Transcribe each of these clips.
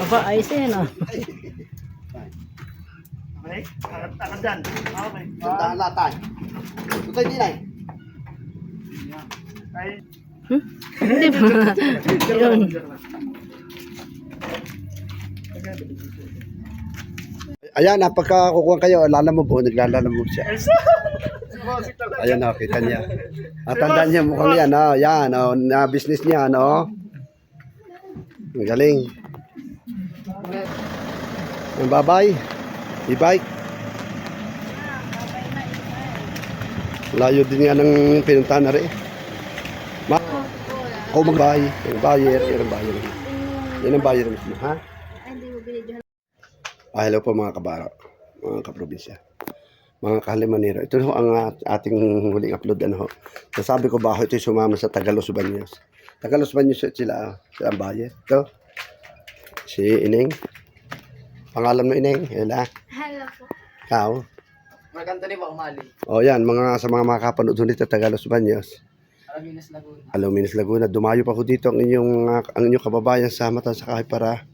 Aba, ayos yan ah. Okay, takad dyan. Okay. Tandahan latay. Tutay din ay. Ay, Hindi ba? Yun. Ayan, napagkakukuha kayo, lalamove po, naglalamove siya. Ayan, kita niya. At tandaan niya mukhang yan, oh, yan, oh, na business niya, no? Ang galing. Ang babay, e-bike. Layo din nga ng pinuntahan na rin. Ako magbahay, yung buyer, yung buyer. Yan ang buyer mismo, ha? Hello po mga kabaro, mga kaprobinsya, mga kahalimanero. Ito ho ang ating huling upload. Ano ho. Nasabi ko ba ito sumama sa Tagalos Baños. Tagalos Baños sila ang buyer. Ito, si Ineng. Pangalan mo Ineng? Hela? Hello po. Ikaw? Maganda ni Umali. O yan, sa mga makakapanood dito Tagalos Baños. Alaminos Laguna. Alaminos Laguna. Dumayo pa ko dito ang inyong kababayan sa Matansakay para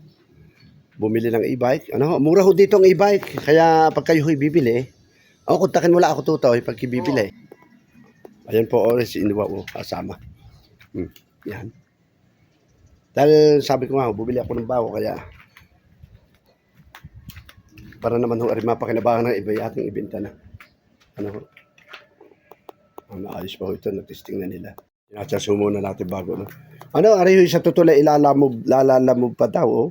bumili ng e-bike. Ano, mura ho dito ang e-bike. Kaya pag kayo ho'y bibili, kontakin mo lang ako tutoy pag bibili. Ayan po, si Inwa o kasama. Yan. Dahil sabi ko nga, bumili ako ng bago kaya para naman ho, mapakinabangan ng iba ating ibenta na. Ano ho? Maayos pa ho ito, na-testing na nila. Inachaso muna natin bago. No? Ano, ari ho sa tutulay ilalamove pa daw, oh.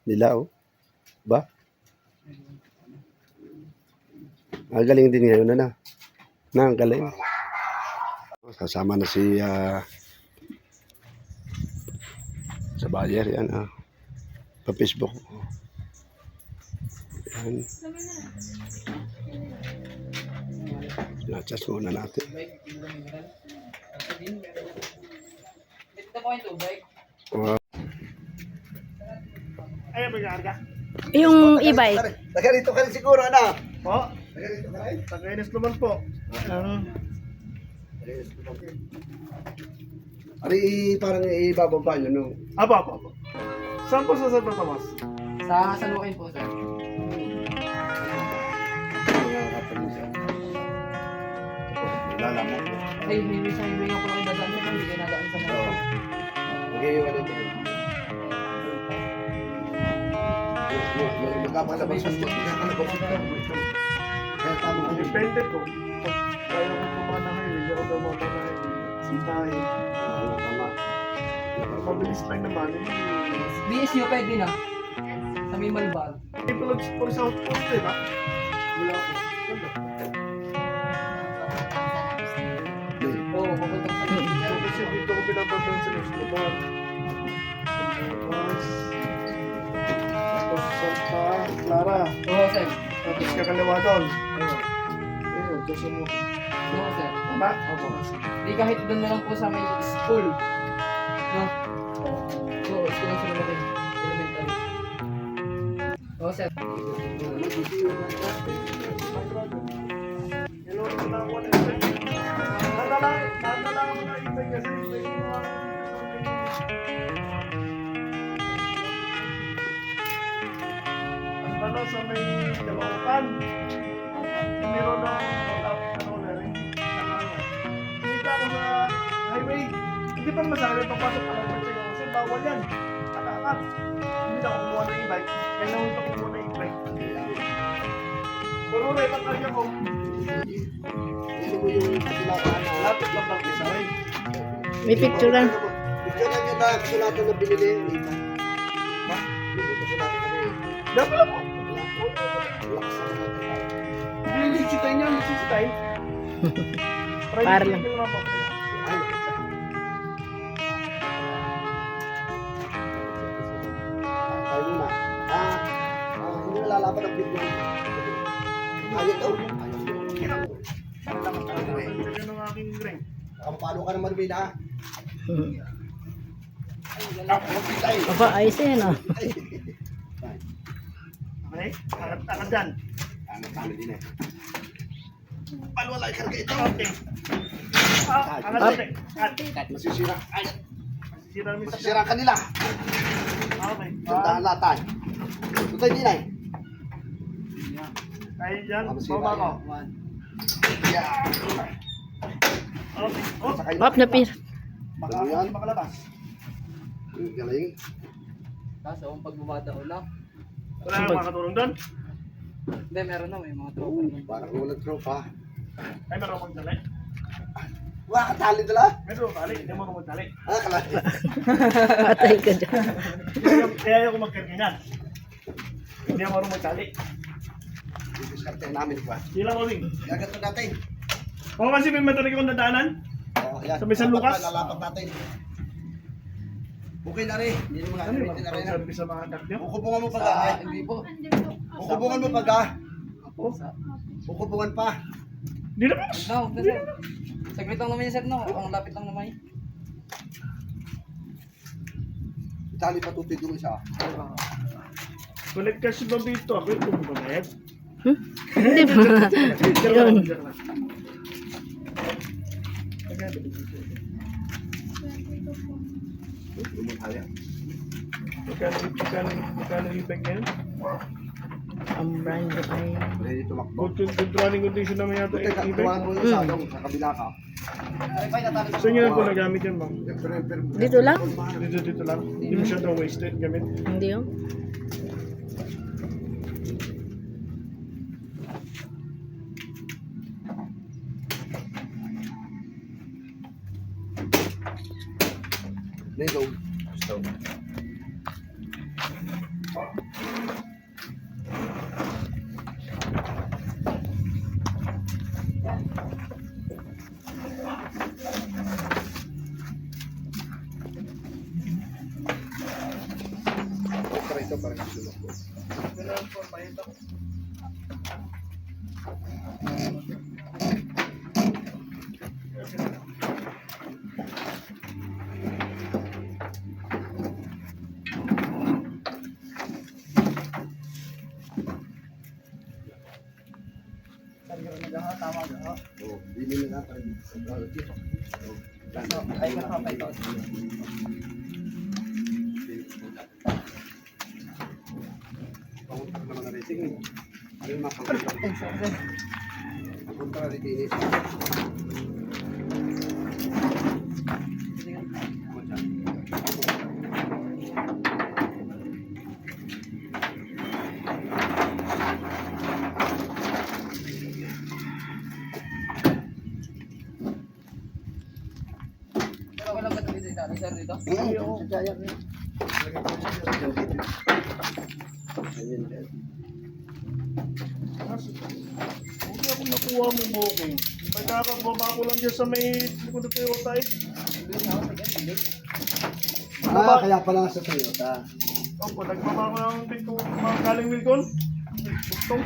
Nila, oh. Ba? Ang galing din ngayon na. Ang galing. Kasama na si sa buyer yan, pa Facebook. Yan. Nachas muna natin. Ito po yung tubig. ayun, may karga. Yung e-bike. Taga rito ka rin siguro, ano? Po, Taga rito ka rin? tagainis naman po. Ari, parang ibababa nyo, no? Apo. Saan po sa Santo Tomas? Sa Salukin po, sir. Lalamog po. Ay, may isang highway nga po lang dadaan sir. Hindi kayo nadaan sa mga. Okay, wala ito. Magkapalabas sa spot. Magkapalabas sa spot. Kaya tama ka. Depende po. Pag kaya ko naman na highway, hindi ako daw mga na sitahin. Tama. Mabilis lang naman. BSU pwede na. Sa may Malbal. Hindi po lang po sa outpost, diba? Wala po. Oo, pupunta ko sa So, kasi dito ko pinapantan sa Escobar. Tapos Santa Clara. Oo, sir. Tapos kakaliwa doon. Oo. Ayun, gusto mo. Oo, sir. Tama? Opo. Di kahit doon na lang po sa may school. No? Oo, school ang sinulogin. Elementary. Oo, sir. Hello, wala ko na ito. Nadala ko na ito kasi may mga ang dala sa may Caloocan. Meron na na rin. Kita ko sa highway. Hindi pa masakit papasok ka lang sa kasi bawal yan. Nakakat. Hindi na ako kumuha ng e-bike. Kailangan ito kumuha ng e-bike. Puro rin ang karya ko. Hindi mo yung katilakaan na. Lapit lang ng isa rin. May picture lang. Picture lang yun na kasulatan na binili. Lita. Ba? Hindi kasulatan na rin. Dapat lang po. Lakas na natin. Lilisitayin niya, lilisitayin. Para lang. Ay, tayo muna. Hindi na lalaban ang video. Ayun to. Yan ang aking grade. Nakapapalo ka naman, Win, ha? Aba, ayos yan ah. Okay? Takad dyan. Tama din eh. Palwala ikarga ito. Okay. Angat natin. Masisira. Ay, Sira namin sa masisira kanila. Sandahan latay. Tutay din ay. Kaya dyan, Tapos baba ko. Yeah. Okay. Oh, Sakay Pop na pir. baka Ano yan? hindi makalabas. Ang galing. Kaso, kung pagbabada ko lang. Wala nang makatulong doon. Hindi, meron na. May mga tropa naman. Parang walang tropa. Ay, meron akong magdali. Wala ka tali dala. Meron akong tali, hindi mo akong magdali. Ah, kalaki. Patay ka dyan. Kaya ayaw ko magkarginan. Hindi ako marunong magtali. Diskarte namin ba? Sila ko rin. Gagat na natin. Oo, kasi may matarik akong nadaanan. Oh, yan. Sa may San Lucas? Lalapat natin. Okay na rin. Hindi naman Ano yung gagamitin na rin. service sa mga kardiyo? Kukubungan mo pag ay. Hindi po. Kukubungan mo pag ah. Oo. Kukubungan pa. Hindi naman. Huwag na, sir. Saglit lang naman yung sir, no? Ang lapit lang naman yun. Itali pa tutid yung isa. Balik kasi ba dito? Ako yung tumabayad. Hindi ba? Yun. Magkano yung bag ngayon? Ang brand new ay... Ready tumakbo. Good running condition naman yata Teka, yung tuwahan e-bike. mo yung sadong sa kabila ka. Saan nyo na po nagamit yan, ma'am? Dito lang? Dito lang. Hindi masyadong wasted gamit. Hindi yun. Dito. Gusto. Para ito, para kasulok ko. Oh, bili na natin. Dito. Ay, kapapay ito. Pangunta naman na rin. Sige. Ano yung mga pangunta? Pangunta na rin kinis. Sir, okay lang ba dito dito? Sir, dito? Hindi ako nakuha mo booking. May kakababa ko lang dyan sa may likod na Toyota eh. Ah, kaya pala sa Toyota. Opo, nagbaba ko ng dito mga galing Wilcon. Bustong.